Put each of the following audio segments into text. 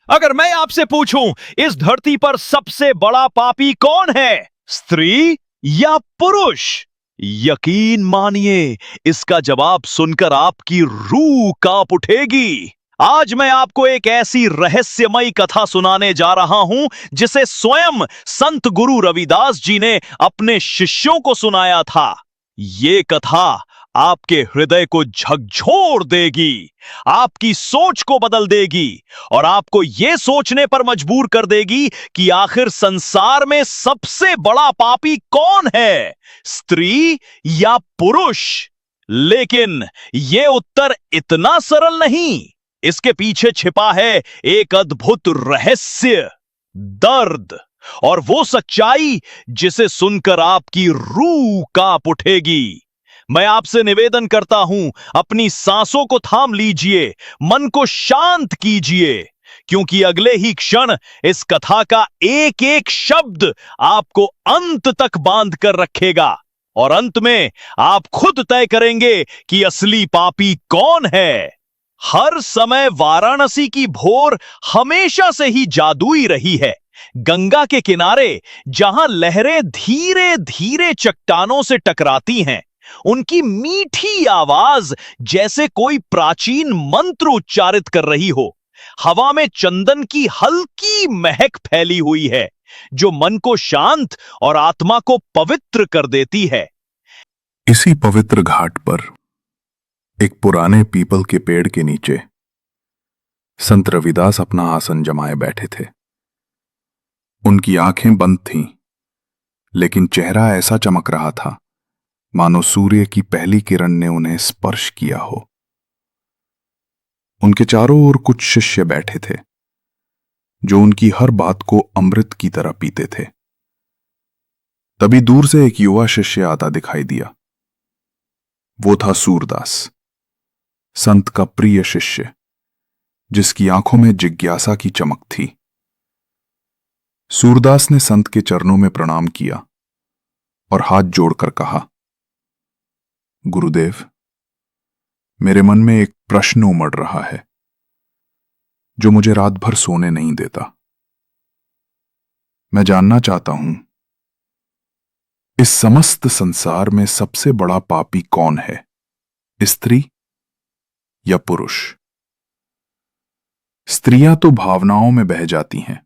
अगर मैं आपसे पूछूं इस धरती पर सबसे बड़ा पापी कौन है, स्त्री या पुरुष? यकीन मानिए, इसका जवाब सुनकर आपकी रूह कांप उठेगी। आज मैं आपको एक ऐसी रहस्यमयी कथा सुनाने जा रहा हूं जिसे स्वयं संत गुरु रविदास जी ने अपने शिष्यों को सुनाया था। ये कथा आपके हृदय को झकझोर देगी, आपकी सोच को बदल देगी और आपको यह सोचने पर मजबूर कर देगी कि आखिर संसार में सबसे बड़ा पापी कौन है, स्त्री या पुरुष? लेकिन यह उत्तर इतना सरल नहीं। इसके पीछे छिपा है एक अद्भुत रहस्य, दर्द और वो सच्चाई जिसे सुनकर आपकी रूह कांप उठेगी। मैं आपसे निवेदन करता हूं, अपनी सांसों को थाम लीजिए, मन को शांत कीजिए, क्योंकि अगले ही क्षण इस कथा का एक एक शब्द आपको अंत तक बांध कर रखेगा और अंत में आप खुद तय करेंगे कि असली पापी कौन है। हर समय वाराणसी की भोर हमेशा से ही जादुई रही है। गंगा के किनारे जहां लहरें धीरे धीरे चट्टानों से टकराती हैं, उनकी मीठी आवाज जैसे कोई प्राचीन मंत्र उच्चारित कर रही हो। हवा में चंदन की हल्की महक फैली हुई है जो मन को शांत और आत्मा को पवित्र कर देती है। इसी पवित्र घाट पर एक पुराने पीपल के पेड़ के नीचे संत रविदास अपना आसन जमाए बैठे थे। उनकी आंखें बंद थीं, लेकिन चेहरा ऐसा चमक रहा था मानो सूर्य की पहली किरण ने उन्हें स्पर्श किया हो। उनके चारों ओर कुछ शिष्य बैठे थे जो उनकी हर बात को अमृत की तरह पीते थे। तभी दूर से एक युवा शिष्य आता दिखाई दिया। वो था सूरदास, संत का प्रिय शिष्य, जिसकी आंखों में जिज्ञासा की चमक थी। सूरदास ने संत के चरणों में प्रणाम किया और हाथ जोड़कर कहा, गुरुदेव, मेरे मन में एक प्रश्न उमड़ रहा है जो मुझे रात भर सोने नहीं देता। मैं जानना चाहता हूं, इस समस्त संसार में सबसे बड़ा पापी कौन है, स्त्री या पुरुष? स्त्रियां तो भावनाओं में बह जाती हैं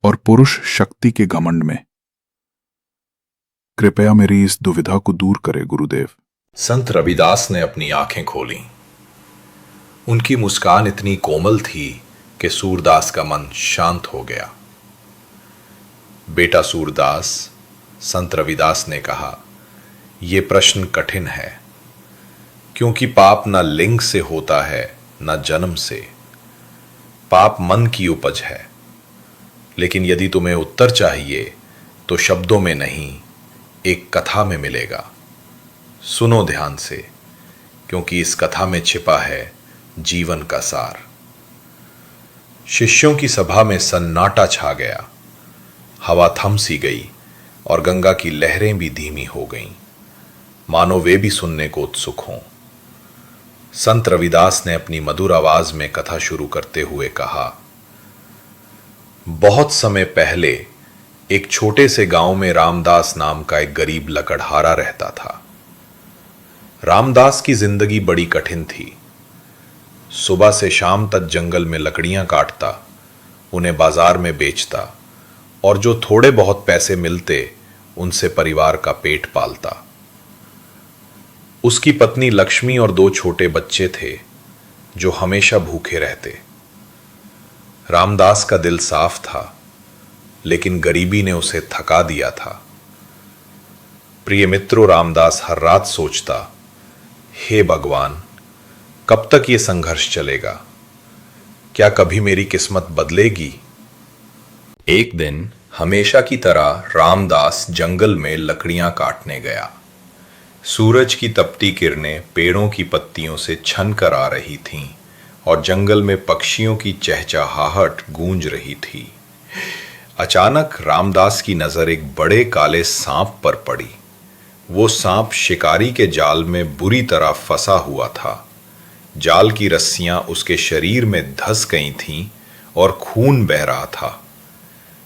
और पुरुष शक्ति के घमंड में। कृपया मेरी इस दुविधा को दूर करे गुरुदेव। संत रविदास ने अपनी आंखें खोलीं। उनकी मुस्कान इतनी कोमल थी कि सूरदास का मन शांत हो गया। बेटा सूरदास, संत रविदास ने कहा, यह प्रश्न कठिन है, क्योंकि पाप न लिंग से होता है न जन्म से। पाप मन की उपज है। लेकिन यदि तुम्हें उत्तर चाहिए तो शब्दों में नहीं, एक कथा में मिलेगा। सुनो ध्यान से, क्योंकि इस कथा में छिपा है जीवन का सार। शिष्यों की सभा में सन्नाटा छा गया। हवा थम सी गई और गंगा की लहरें भी धीमी हो गईं, मानो वे भी सुनने को उत्सुक हों। संत रविदास ने अपनी मधुर आवाज में कथा शुरू करते हुए कहा, बहुत समय पहले एक छोटे से गांव में रामदास नाम का एक गरीब लकड़हारा रहता था। रामदास की जिंदगी बड़ी कठिन थी। सुबह से शाम तक जंगल में लकड़ियां काटता, उन्हें बाजार में बेचता और जो थोड़े बहुत पैसे मिलते उनसे परिवार का पेट पालता। उसकी पत्नी लक्ष्मी और 2 छोटे बच्चे थे जो हमेशा भूखे रहते। रामदास का दिल साफ था, लेकिन गरीबी ने उसे थका दिया था। प्रिय मित्रों, रामदास हर रात सोचता, हे भगवान, कब तक ये संघर्ष चलेगा? क्या कभी मेरी किस्मत बदलेगी? एक दिन हमेशा की तरह रामदास जंगल में लकड़ियां काटने गया। सूरज की तपती किरणें पेड़ों की पत्तियों से छन कर आ रही थीं और जंगल में पक्षियों की चहचहाहट गूंज रही थी। अचानक रामदास की नजर एक बड़े काले सांप पर पड़ी। वो सांप शिकारी के जाल में बुरी तरह फंसा हुआ था। जाल की रस्सियां उसके शरीर में धंस गई थीं और खून बह रहा था।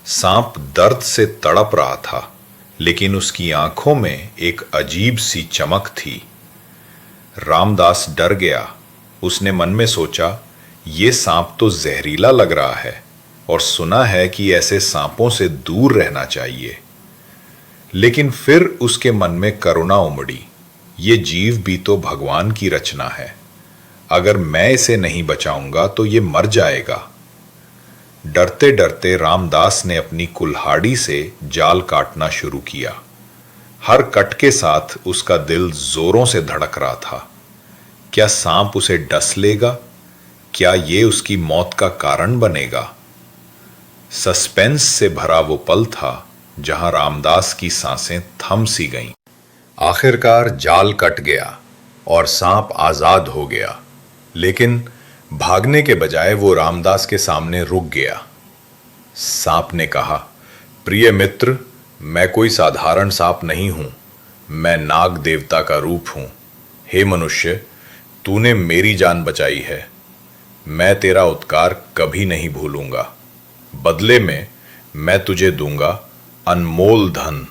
सांप दर्द से तड़प रहा था, लेकिन उसकी आंखों में एक अजीब सी चमक थी। रामदास डर गया। उसने मन में सोचा, ये सांप तो जहरीला लग रहा है और सुना है कि ऐसे सांपों से दूर रहना चाहिए। लेकिन फिर उसके मन में करुणा उमड़ी। ये जीव भी तो भगवान की रचना है। अगर मैं इसे नहीं बचाऊंगा तो ये मर जाएगा। डरते डरते रामदास ने अपनी कुल्हाड़ी से जाल काटना शुरू किया। हर कट के साथ उसका दिल जोरों से धड़क रहा था। क्या सांप उसे डस लेगा? क्या ये उसकी मौत का कारण बनेगा? सस्पेंस से भरा वो पल था जहां रामदास की सांसें थम सी गईं। आखिरकार जाल कट गया और सांप आजाद हो गया, लेकिन भागने के बजाय वो रामदास के सामने रुक गया। सांप ने कहा, प्रिय मित्र, मैं कोई साधारण सांप नहीं हूं, मैं नाग देवता का रूप हूं। हे मनुष्य, तूने मेरी जान बचाई है, मैं तेरा उपकार कभी नहीं भूलूंगा। बदले में मैं तुझे दूंगा अनमोल धन।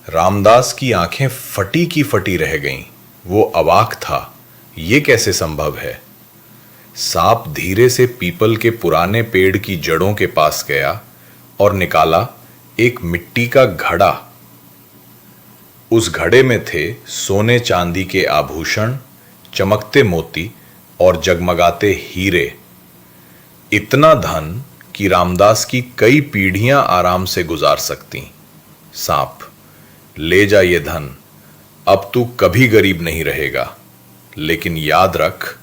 रामदास की आंखें फटी की फटी रह गईं। वो अवाक था, ये कैसे संभव है? सांप धीरे से पीपल के पुराने पेड़ की जड़ों के पास गया और निकाला एक मिट्टी का घड़ा। उस घड़े में थे सोने चांदी के आभूषण, चमकते मोती और जगमगाते हीरे। इतना धन कि रामदास की कई पीढ़ियां आराम से गुजार सकती। सांप, ले जा ये धन, अब तू कभी गरीब नहीं रहेगा। लेकिन याद रख,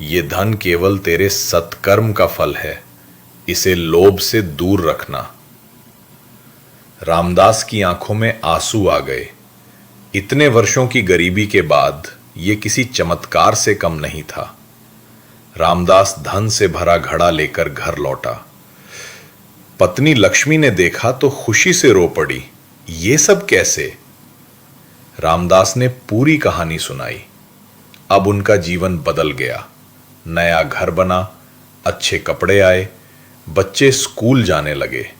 ये धन केवल तेरे सत्कर्म का फल है, इसे लोभ से दूर रखना। रामदास की आंखों में आंसू आ गए। इतने वर्षों की गरीबी के बाद यह किसी चमत्कार से कम नहीं था। रामदास धन से भरा घड़ा लेकर घर लौटा। पत्नी लक्ष्मी ने देखा तो खुशी से रो पड़ी। ये सब कैसे? रामदास ने पूरी कहानी सुनाई। अब उनका जीवन बदल गया। नया घर बना, अच्छे कपड़े आए, बच्चे स्कूल जाने लगे।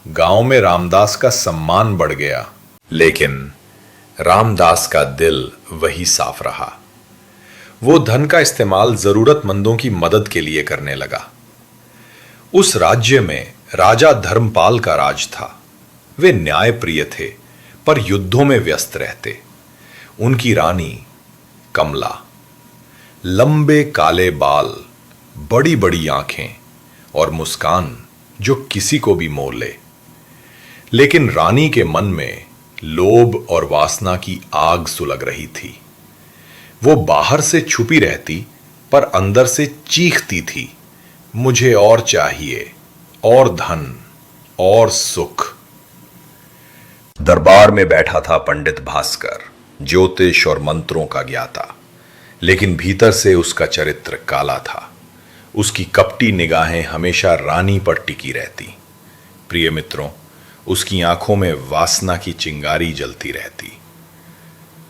गांव में रामदास का सम्मान बढ़ गया। लेकिन रामदास का दिल वही साफ रहा। वो धन का इस्तेमाल जरूरतमंदों की मदद के लिए करने लगा। उस राज्य में राजा धर्मपाल का राज था। वे न्यायप्रिय थे, पर युद्धों में व्यस्त रहते। उनकी रानी कमला, लंबे काले बाल, बड़ी बड़ी आंखें और मुस्कान जो किसी को भी मोह ले। लेकिन रानी के मन में लोभ और वासना की आग सुलग रही थी। वो बाहर से छुपी रहती, पर अंदर से चीखती थी, मुझे और चाहिए, और धन, और सुख। दरबार में बैठा था पंडित भास्कर, ज्योतिष और मंत्रों का ज्ञाता। लेकिन भीतर से उसका चरित्र काला था। उसकी कपटी निगाहें हमेशा रानी पर टिकी रहती। प्रिय मित्रों, उसकी आंखों में वासना की चिंगारी जलती रहती।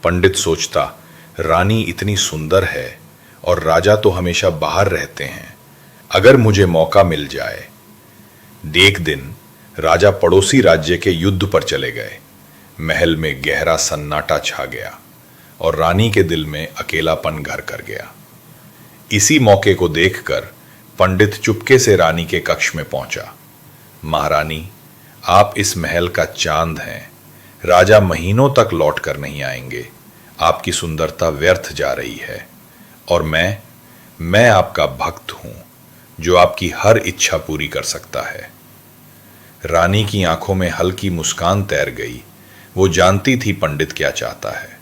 पंडित सोचता, रानी इतनी सुंदर है और राजा तो हमेशा बाहर रहते हैं। अगर मुझे मौका मिल जाए। एक दिन राजा पड़ोसी राज्य के युद्ध पर चले गए। महल में गहरा सन्नाटा छा गया और रानी के दिल में अकेलापन घर कर गया। इसी मौके को देखकर पंडित चुपके से रानी के कक्ष में पहुंचा। महारानी, आप इस महल का चांद हैं। राजा महीनों तक लौट कर नहीं आएंगे। आपकी सुंदरता व्यर्थ जा रही है और मैं आपका भक्त हूं जो आपकी हर इच्छा पूरी कर सकता है। रानी की आंखों में हल्की मुस्कान तैर गई। वो जानती थी पंडित क्या चाहता है।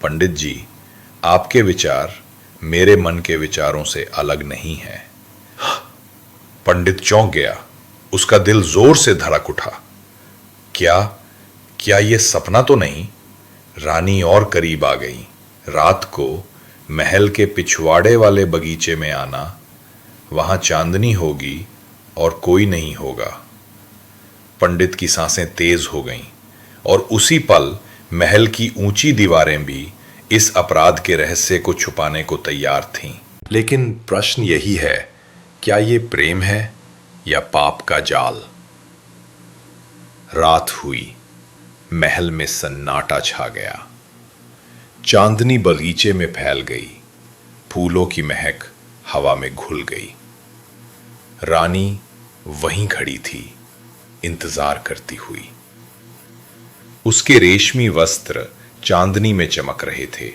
पंडित जी, आपके विचार मेरे मन के विचारों से अलग नहीं है। पंडित चौंक गया। उसका दिल जोर से धड़क उठा। क्या यह सपना तो नहीं? रानी और करीब आ गई। रात को महल के पिछवाड़े वाले बगीचे में आना, वहां चांदनी होगी और कोई नहीं होगा। पंडित की सांसें तेज हो गईं और उसी पल महल की ऊंची दीवारें भी इस अपराध के रहस्य को छुपाने को तैयार थीं। लेकिन प्रश्न यही है क्या ये प्रेम है या पाप का जाल? रात हुई, महल में सन्नाटा छा गया। चांदनी बगीचे में फैल गई, फूलों की महक हवा में घुल गई। रानी वहीं खड़ी थी, इंतजार करती हुई। उसके रेशमी वस्त्र चांदनी में चमक रहे थे।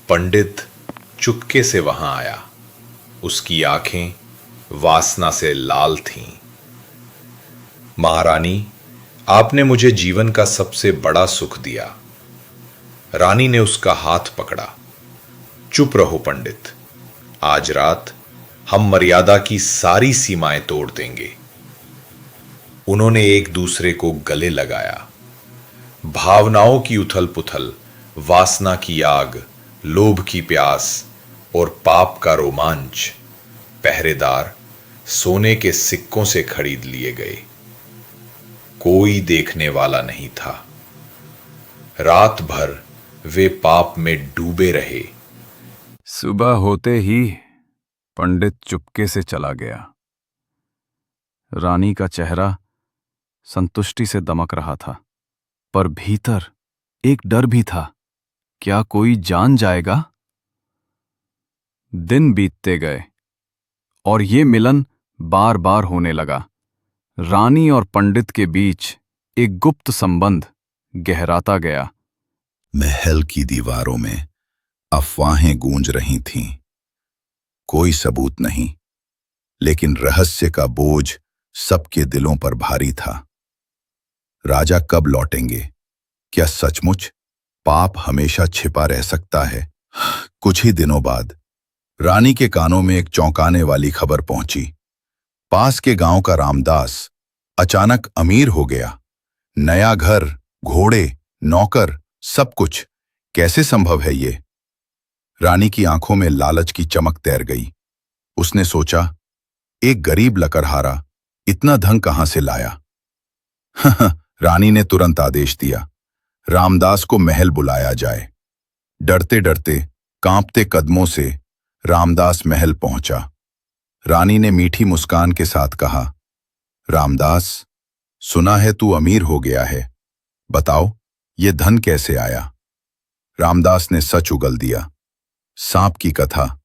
पंडित चुपके से वहां आया। उसकी आंखें वासना से लाल थीं। महारानी, आपने मुझे जीवन का सबसे बड़ा सुख दिया। रानी ने उसका हाथ पकड़ा। चुप रहो पंडित, आज रात हम मर्यादा की सारी सीमाएं तोड़ देंगे। उन्होंने एक दूसरे को गले लगाया। भावनाओं की उथल पुथल, वासना की आग, लोभ की प्यास और पाप का रोमांच पहरेदार सोने के सिक्कों से खरीद लिए गए। कोई देखने वाला नहीं था। रात भर वे पाप में डूबे रहे। सुबह होते ही पंडित चुपके से चला गया। रानी का चेहरा संतुष्टि से दमक रहा था, पर भीतर एक डर भी था। क्या कोई जान जाएगा? दिन बीतते गए और ये मिलन बार बार होने लगा। रानी और पंडित के बीच एक गुप्त संबंध गहराता गया। महल की दीवारों में अफवाहें गूंज रही थीं। कोई सबूत नहीं, लेकिन रहस्य का बोझ सबके दिलों पर भारी था। राजा कब लौटेंगे? क्या सचमुच पाप हमेशा छिपा रह सकता है? कुछ ही दिनों बाद रानी के कानों में एक चौंकाने वाली खबर पहुंची। पास के गांव का रामदास अचानक अमीर हो गया। नया घर, घोड़े, नौकर, सब कुछ। कैसे संभव है ये? रानी की आंखों में लालच की चमक तैर गई। उसने सोचा, एक गरीब लकड़हारा इतना धन कहां से लाया? रानी ने तुरंत आदेश दिया, रामदास को महल बुलाया जाए। डरते डरते, कांपते कदमों से रामदास महल पहुंचा। रानी ने मीठी मुस्कान के साथ कहा, रामदास, सुना है तू अमीर हो गया है। बताओ, ये धन कैसे आया? रामदास ने सच उगल दिया। सांप की कथा,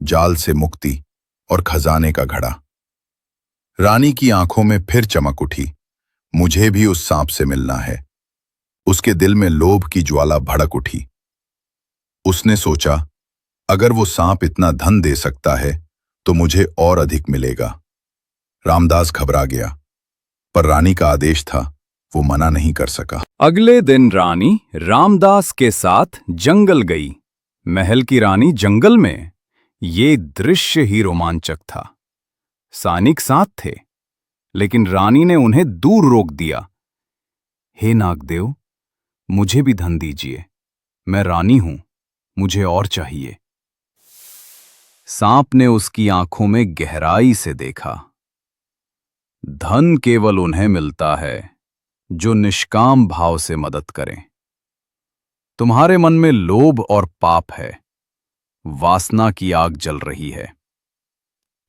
जाल से मुक्ति और खजाने का घड़ा। रानी की आंखों में फिर चमक उठी। मुझे भी उस सांप से मिलना है। उसके दिल में लोभ की ज्वाला भड़क उठी। उसने सोचा, अगर वो सांप इतना धन दे सकता है तो मुझे और अधिक मिलेगा। रामदास घबरा गया, पर रानी का आदेश था, वो मना नहीं कर सका। अगले दिन रानी रामदास के साथ जंगल गई। महल की रानी जंगल में, ये दृश्य ही रोमांचक था। सैनिक साथ थे, लेकिन रानी ने उन्हें दूर रोक दिया। हे नागदेव, मुझे भी धन दीजिए। मैं रानी हूं, मुझे और चाहिए। सांप ने उसकी आंखों में गहराई से देखा। धन केवल उन्हें मिलता है जो निष्काम भाव से मदद करें। तुम्हारे मन में लोभ और पाप है। वासना की आग जल रही है।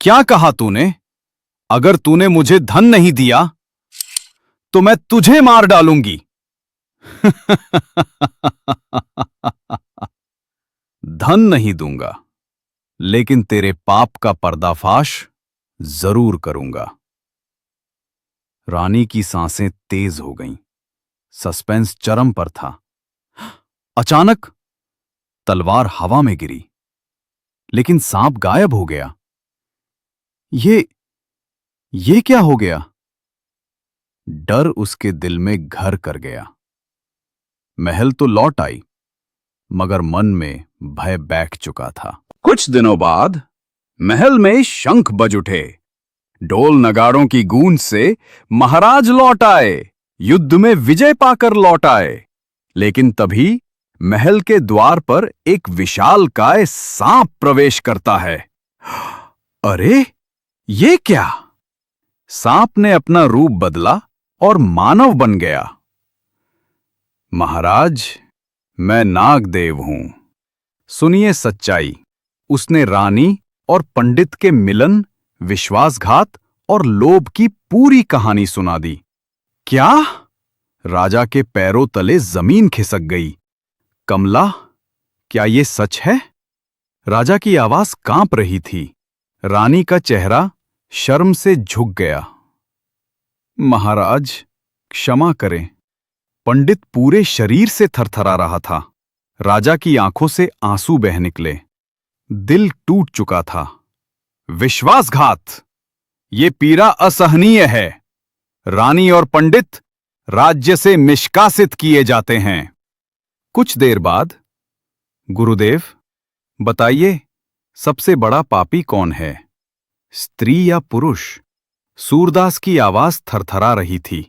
क्या कहा तूने? अगर तूने मुझे धन नहीं दिया तो मैं तुझे मार डालूंगी। धन नहीं दूंगा, लेकिन तेरे पाप का पर्दाफाश जरूर करूंगा। रानी की सांसें तेज हो गईं। सस्पेंस चरम पर था। अचानक तलवार हवा में गिरी, लेकिन सांप गायब हो गया। ये क्या हो गया? डर उसके दिल में घर कर गया। महल तो लौट आई, मगर मन में भय बैठ चुका था। कुछ दिनों बाद महल में शंख बज उठे। ढोल नगाड़ों की गूंज से महाराज लौट आए, युद्ध में विजय पाकर लौट आए। लेकिन तभी महल के द्वार पर एक विशालकाय सांप प्रवेश करता है। अरे, ये क्या? सांप ने अपना रूप बदला और मानव बन गया। महाराज, मैं नागदेव हूं। सुनिए सच्चाई। उसने रानी और पंडित के मिलन, विश्वासघात और लोभ की पूरी कहानी सुना दी। क्या? राजा के पैरों तले जमीन खिसक गई। कमला, क्या ये सच है? राजा की आवाज कांप रही थी। रानी का चेहरा शर्म से झुक गया। महाराज, क्षमा करें। पंडित पूरे शरीर से थरथरा रहा था। राजा की आंखों से आंसू बह निकले। दिल टूट चुका था। विश्वासघात! ये पीड़ा असहनीय है। रानी और पंडित राज्य से निष्कासित किए जाते हैं। कुछ देर बाद, गुरुदेव, बताइए, सबसे बड़ा पापी कौन है, स्त्री या पुरुष? सूरदास की आवाज थरथरा रही थी।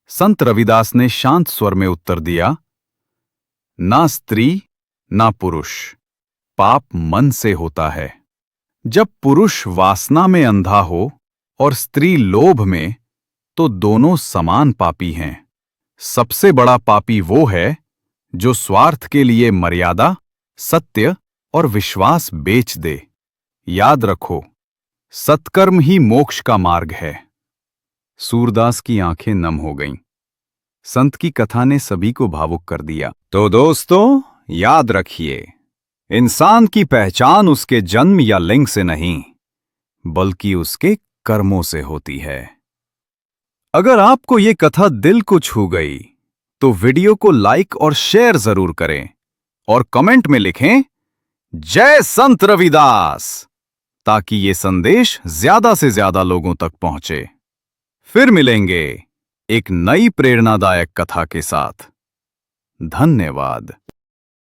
संत रविदास ने शांत स्वर में उत्तर दिया, ना स्त्री ना पुरुष, पाप मन से होता है। जब पुरुष वासना में अंधा हो और स्त्री लोभ में, तो दोनों समान पापी हैं। सबसे बड़ा पापी वो है जो स्वार्थ के लिए मर्यादा, सत्य और विश्वास बेच दे। याद रखो, सत्कर्म ही मोक्ष का मार्ग है। सूरदास की आंखें नम हो गईं। संत की कथा ने सभी को भावुक कर दिया। तो दोस्तों, याद रखिए, इंसान की पहचान उसके जन्म या लिंग से नहीं, बल्कि उसके कर्मों से होती है। अगर आपको ये कथा दिल को छू गई, तो वीडियो को लाइक और शेयर जरूर करें और कमेंट में लिखें, जय संत रविदास, ताकि ये संदेश ज्यादा से ज्यादा लोगों तक पहुंचे। फिर मिलेंगे एक नई प्रेरणादायक कथा के साथ। धन्यवाद।